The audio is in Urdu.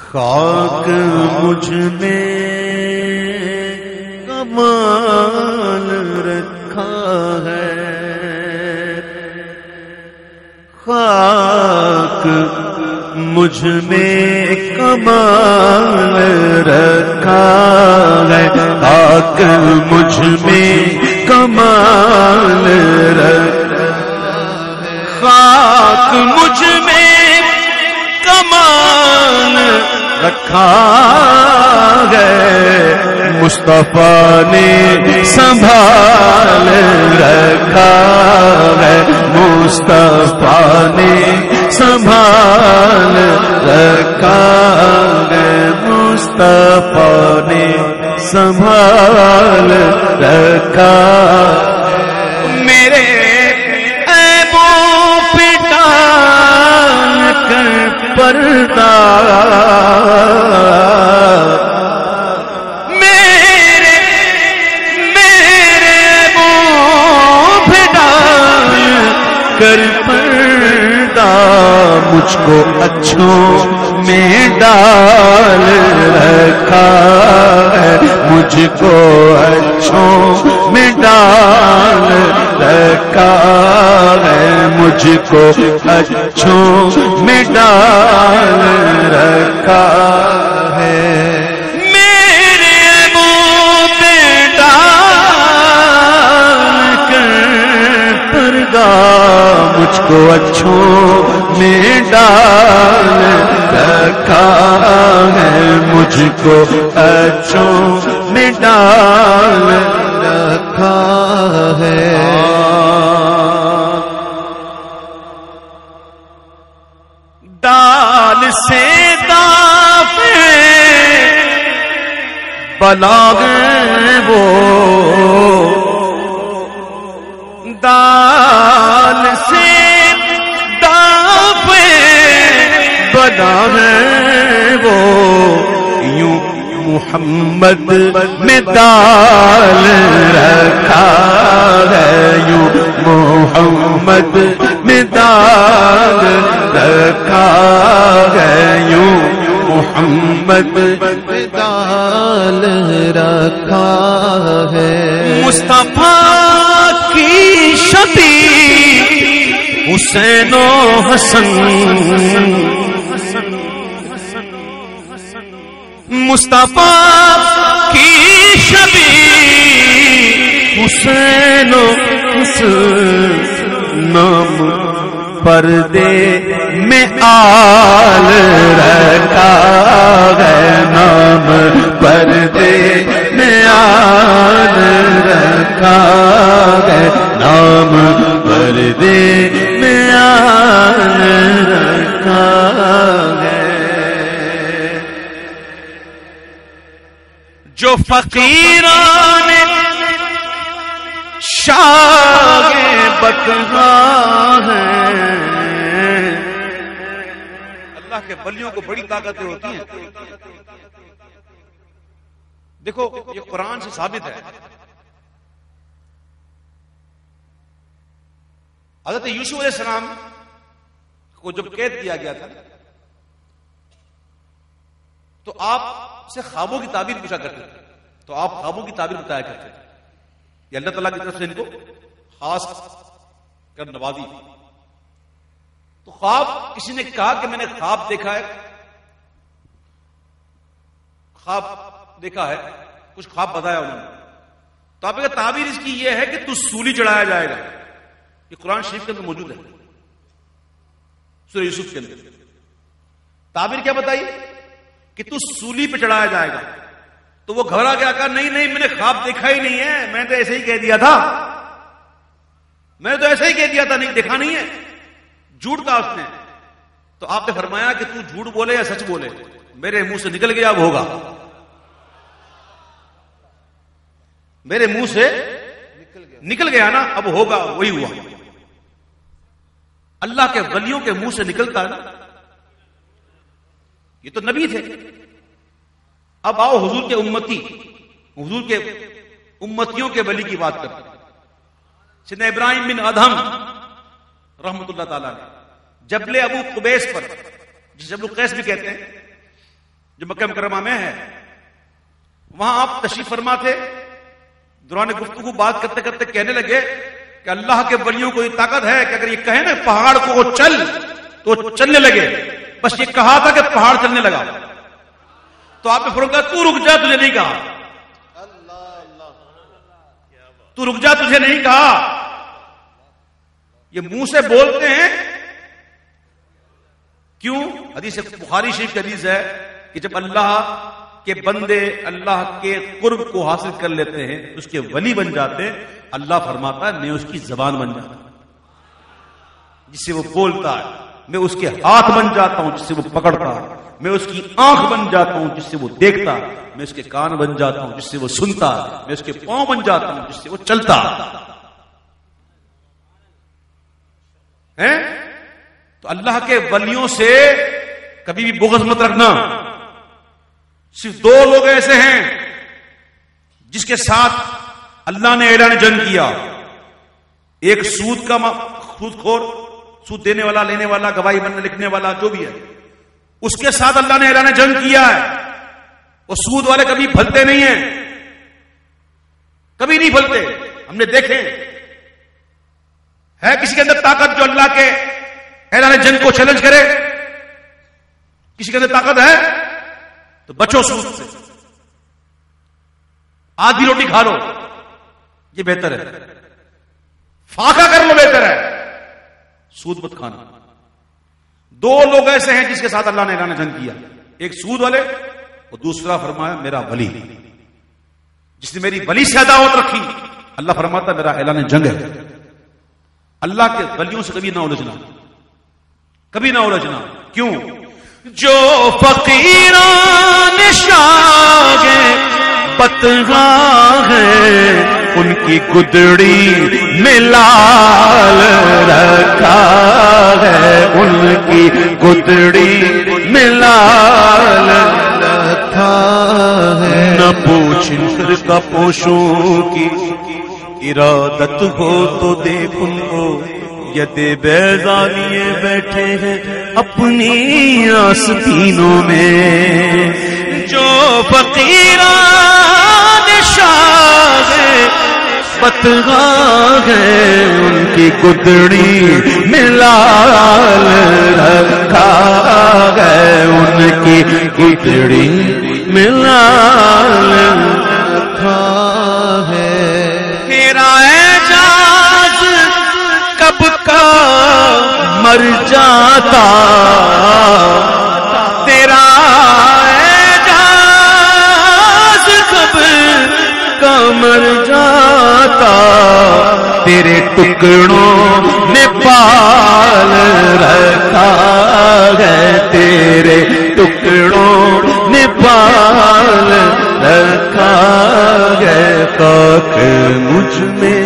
خاک مجھ میں کمال رکھا ہے، خاک مجھ میں کمال رکھا ہے، خاک مجھ میں کمال رکھا ہے، خاک مجھ میں کمال رکھا ہے، مصطفیٰ نے سنبھال رکھا ہے، مصطفیٰ نے سنبھال رکھا ہے، مصطفیٰ نے سنبھال رکھا میرے عیبوں پہ ڈال کر پردہ، کر پردہ مجھ کو اچھوں میں ڈال رکھا ہے، مجھ کو اچھوں میں ڈال رکھا ہے، مجھ کو اچھوں میں ڈال رکھا ہے، میرے منہ پہ ڈال کر پردہ مجھ کو اچھوں میں ڈال رکھا ہے، مجھ کو اچھوں میں ڈال رکھا ہے، ڈال سے دافع بلاغ وہ، دال سے دافع بنا ہے وہ، یوں محمد میں دال رکھا ہے، یوں محمد میں دال رکھا ہے، یوں محمد میں دال رکھا ہے، مصطفیٰ کی شبیہ حسین و حسن، مصطفیٰ کی شبیہ حسین و حسن، نام پردے میں آل رکھا ہے، نام پردے میں آل رکھا ہے، نام پردے میں آل رکھا ہے، جو فقیران شاہ بکرا ہے، اللہ کے ولیوں کو بڑی طاقتیں ہوتی ہیں، دیکھو یہ قرآن سے ثابت ہے، حضرت یوسف علیہ السلام کو جب قید کیا گیا تھا تو آپ سے خوابوں کی تعبیر پوچھا کرتے تھے، تو آپ خوابوں کی تعبیر بتایا کرتے تھے، یہ اللہ تعالیٰ کی طرف سے ان کو خاص کر نوازی، تو خواب کسی نے کہا کہ میں نے خواب دیکھا ہے، خواب دیکھا ہے، کچھ خواب بتایا انہوں نے، تو آپ کا تعبیر اس کی یہ ہے کہ تو سولی چڑھایا جائے گا، یہ قرآن شریف کے اندر موجود ہے، سورہ یوسف کے اندر تعبیر کیا بتائی کہ تو سولی پہ چڑھایا جائے گا، تو وہ گھبرا گیا، کہا نہیں نہیں میں نے خواب دیکھا ہی نہیں ہے، میں نے تو ایسے ہی کہہ دیا تھا، میں نے تو ایسے ہی کہہ دیا تھا، نہیں دیکھا نہیں ہے، جھوٹ کہا اس نے، تو آپ نے فرمایا کہ تو جھوٹ بولے یا سچ بولے، میرے منہ سے نکل گیا اب ہوگا، میرے منہ سے نکل گیا نا اب ہوگا، وہی ہوا، اللہ کے ولیوں کے منہ سے نکلتا ہے نا، یہ تو نبی تھے، اب آؤ حضور کے امتی، حضور کے امتیوں کے ولی کی بات کرتے ہیں، سیدنا ابراہیم بن ادہم رحمت اللہ تعالیٰ نے جبل ابو قبیس پر، جس جبل قیس بھی کہتے ہیں، جو مکہ مکرمہ میں ہے. وہاں آپ تشریف فرما تھے. دوران گفتگو بات کرتے کرتے کہنے لگے کہ اللہ کے ولیوں کو یہ طاقت ہے کہ اگر یہ کہیں نا پہاڑ کو وہ چل تو چلنے لگے. بس یہ کہا تھا کہ پہاڑ چلنے لگا. تو آپ نے فرمایا تو رک جا, تجھے نہیں کہا. تو رک جا, تجھے نہیں کہا. یہ منہ سے بولتے ہیں. کیوں؟ حدیث بخاری شریف کی حدیث ہے کہ جب اللہ کے بندے اللہ کے قرب کو حاصل کر لیتے ہیں, اس کے ولی بن جاتے ہیں, اللہ فرماتا ہے میں اس کی زبان بن جاتا ہوں جس سے وہ بولتا ہے, میں اس کے ہاتھ بن جاتا ہوں جس سے وہ پکڑتا ہے, میں اس کی آنکھ بن جاتا ہوں جس سے وہ دیکھتا ہے, میں اس کے کان بن جاتا ہوں جس سے وہ سنتا ہے, میں اس کے پاؤں بن جاتا ہوں جس سے وہ چلتا ہے. تو اللہ کے ولیوں سے کبھی بھی بغض مت رکھنا. صرف دو لوگ ایسے ہیں جس کے ساتھ اللہ نے اعلان جنگ کیا. ایک سود کا سود خور, سود دینے والا, لینے والا, گواہی بننے لکھنے والا, جو بھی ہے, اس کے ساتھ اللہ نے اعلان جنگ کیا ہے. وہ سود والے کبھی پھلتے نہیں ہیں, کبھی نہیں پھلتے. ہم نے دیکھے ہے کسی کے اندر طاقت جو اللہ کے اعلان جنگ کو چیلنج کرے؟ کسی کے اندر طاقت ہے تو بچو سود سے. آدھی روٹی کھا لو, یہ بہتر ہے. فاقہ کر لو, بہتر ہے. سود مت کھانا. دو لوگ ایسے ہیں جس کے ساتھ اللہ نے اعلان جنگ کیا. ایک سود والے اور دوسرا فرمایا میرا ولی, جس نے میری ولی سے عداوت رکھی. اللہ فرماتا میرا اعلان جنگ ہے. اللہ کے ولیوں سے کبھی نہ الجھنا, کبھی نہ الجھنا. کیوں؟ جو فقیران شاہ بدگاہ ہیں ان کی گدڑی میں لال رکھا ہے, ان کی گدڑی میں لال رکھا ہے. نہ پوچھ فرقہ پوشوں کی ارادت ہو تو دیکھ ان کو, ید بیضا لیے بیٹھے ہیں اپنی آستینوں میں. جو فقیران شاہ بدگاہ ہیں ان کی گدڑی میں لال رکھا ہے, ان کی گدڑی میں لال رکھا ہے. تیرا اعجاز کب کا مر جاتا, تیرا اعجاز کب کا مر جاتا, تیرے ٹکڑوں نے پال رکھا ہے, تیرے ٹکڑوں نے پال رکھا ہے. خاک مجھ میں